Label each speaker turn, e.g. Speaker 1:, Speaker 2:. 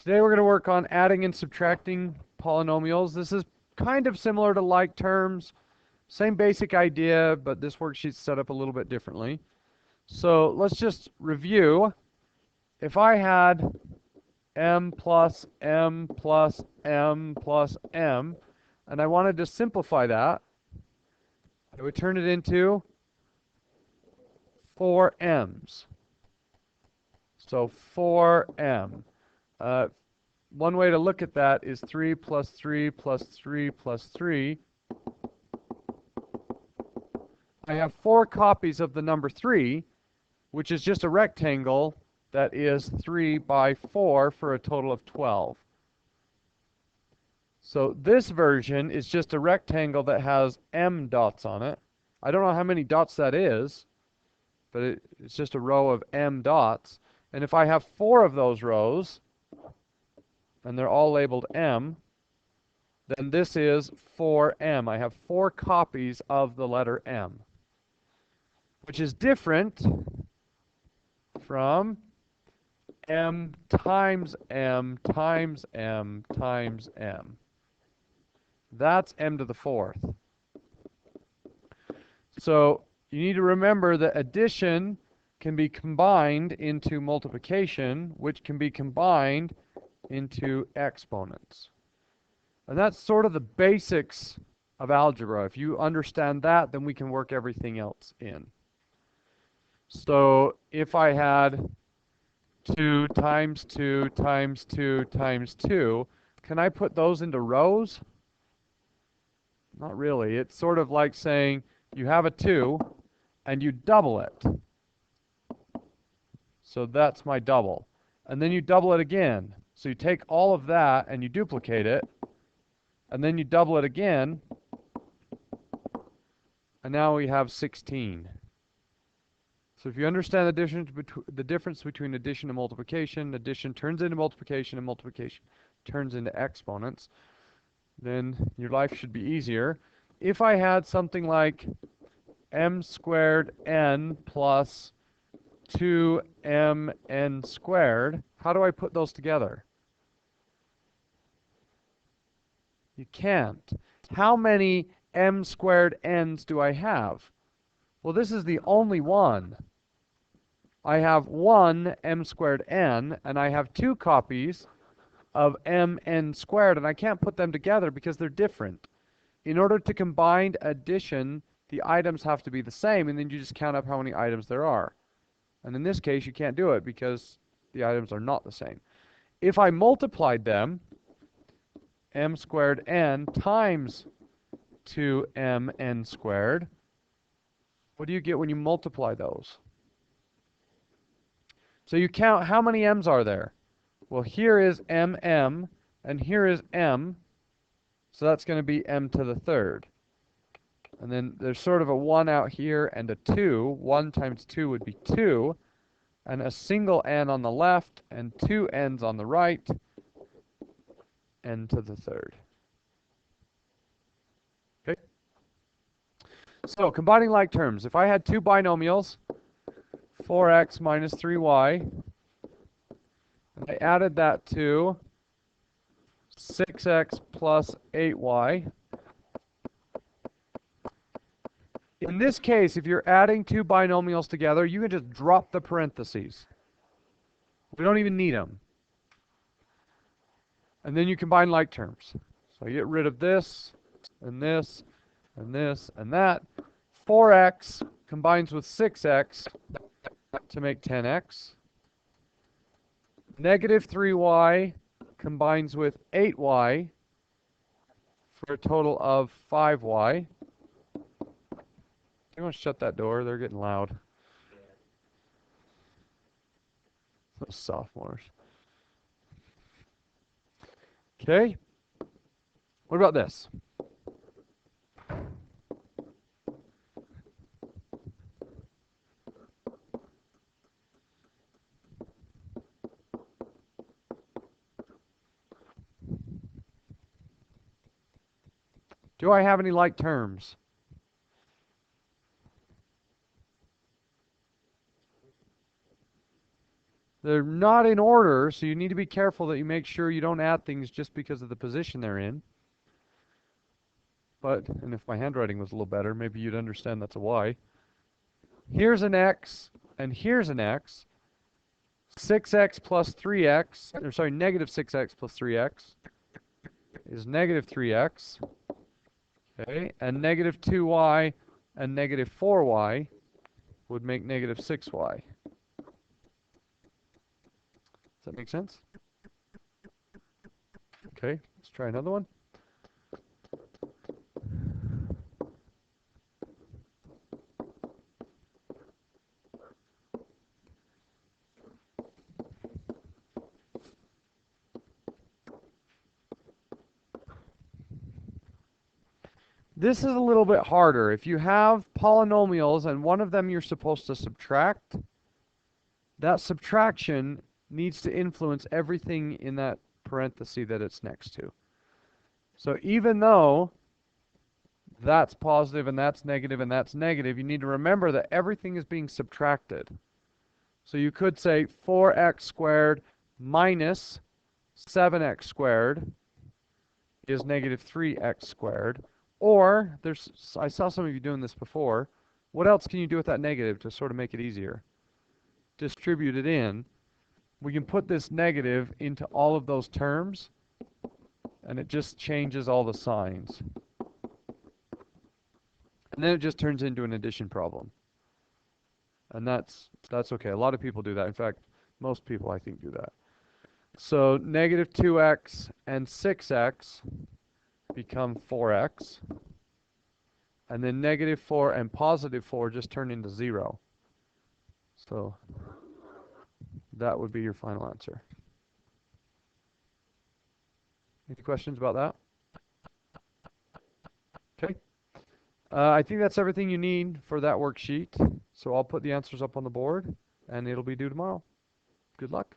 Speaker 1: Today we're going to work on adding and subtracting polynomials. This is kind of similar to like terms. Same basic idea, but this worksheet's set up a little bit differently. So let's just review. If I had m plus m plus m plus m, and I wanted to simplify that, I would turn it into 4m's. So 4m. One way to look at that is 3 plus 3 plus 3 plus 3. I have 4 copies of the number 3, which is just a rectangle that is 3 by 4 for a total of 12. So this version is just a rectangle that has m dots on it. I don't know how many dots that is, but it's just a row of m dots. And if I have 4 of those rows, and they're all labeled m, then this is 4m. I have 4 copies of the letter m, which is different from m times m times m times m. That's m to the 4th. So you need to remember that addition can be combined into multiplication, which can be combined into exponents. And that's sort of the basics of algebra. If you understand that, then we can work everything else in. So if I had 2 times 2 times 2 times 2, can I put those into rows? Not really. It's sort of like saying you have a 2 and you double it. So that's my double. And then you double it again. So you take all of that and you duplicate it, and then you double it again, and now we have 16. So if you understand the difference between addition and multiplication, addition turns into multiplication and multiplication turns into exponents, then your life should be easier. If I had something like m squared n plus 2mn squared, how do I put those together? You can't. How many m squared n's do I have? Well, this is the only one. I have one m squared n, and I have 2 copies of mn squared, and I can't put them together because they're different. In order to combine addition, the items have to be the same, and then you just count up how many items there are. And in this case, you can't do it because the items are not the same. If I multiplied them, m squared n times 2mn squared, what do you get when you multiply those? So you count how many m's are there? Well, here is mm, and here is m, so that's going to be m to the 3rd. And then there's sort of a 1 out here and a 2. 1 times 2 would be 2, and a single n on the left and 2 n's on the right, n to the 3rd. Okay? So combining like terms, if I had 2 binomials, 4x minus 3y, and I added that to 6x plus 8y. In this case, if you're adding 2 binomials together, you can just drop the parentheses. We don't even need them. And then you combine like terms. So you get rid of this, and this, and this, and that. 4x combines with 6x to make 10x. Negative 3y combines with 8y for a total of 5y. I'm going to shut that door. They're getting loud. Those sophomores. Okay. What about this? Do I have any like terms? They're not in order, so you need to be careful that you make sure you don't add things just because of the position they're in. But, and if my handwriting was a little better, maybe you'd understand that's a y. Here's an x, and here's an x. 6x plus 3x, or sorry, negative 6x plus 3x is negative 3x. Okay, and negative 2y and negative 4y would make negative 6y. Does that make sense? Okay, let's try another one. This is a little bit harder. If you have polynomials and one of them you're supposed to subtract, that subtraction needs to influence everything in that parenthesis that it's next to. So even though that's positive and that's negative and that's negative, you need to remember that everything is being subtracted. So you could say 4x squared minus 7x squared is negative 3x squared. Or, I saw some of you doing this before. What else can you do with that negative to sort of make it easier? Distribute it in. We can put this negative into all of those terms, and it just changes all the signs. And then it just turns into an addition problem. And that's okay. A lot of people do that. In fact, most people, I think, do that. So negative 2x and 6x become 4x. And then negative 4 and positive 4 just turn into 0. So that would be your final answer. Any questions about that? Okay. I think that's everything you need for that worksheet. So I'll put the answers up on the board, and it'll be due tomorrow. Good luck.